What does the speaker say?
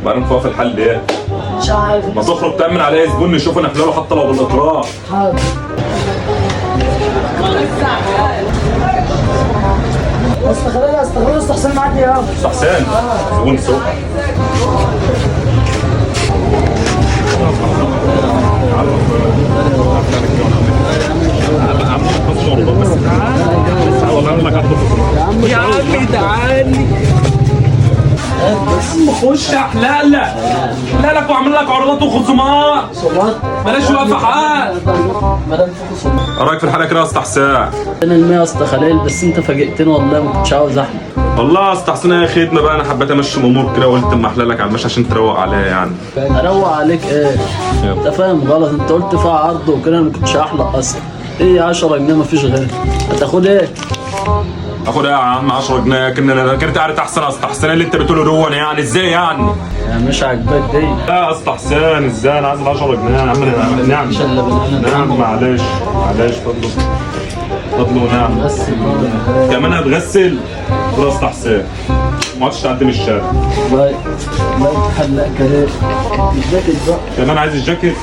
بعدين فوق في الحل ايه؟ مش عارف. ما تخرج تأمن عليه زبون نشوفه نحلله حتى لو بالإقرار. حاضر. استغل استحسن معاك يا أستاذ حسين زبون سوق. يا عمي تعالي يا عم خش احلق لك لك واعمل لك عروضات وخصومات بلاش واقفه حال. إيه رأيك في الحلقة كده يا أستاذ حسين؟ انا المية يا اسطى خليل، بس انت فاجئتني والله، ما كنتش عاوز احلى. والله يا أستاذ حسين هي خدمة بقى، أنا حبيت أمشي الأمور كده وقلت أما أحلى لك على المشي عشان تروق عليا يعني. اروق عليك ايه؟ انت فاهم غلط، انت قلت فيها عرض وكده، انا ما كنتش هحلق اصلا. ايه 10 جنيه مفيش غير، هتاخد ايه؟ اخد ايه يا عم 10 جنيه؟ كنت عارف احسن يا أستاذ حسين اللي انت بتقوله دون يعني ازاي يعني؟ يعني مش عاجباك دي؟ لا يا أستاذ حسين ازاي؟ انا عايز ال 10 جنيه يا عم. نعم مش الا نعم معلش فضل ونعم. غسل كمان هتغسل؟ خد يا أستاذ حسين ما عادش تعدي من الشارع. والله تحلق كده الجاكيت بقى. كمان عايز الجاكيت؟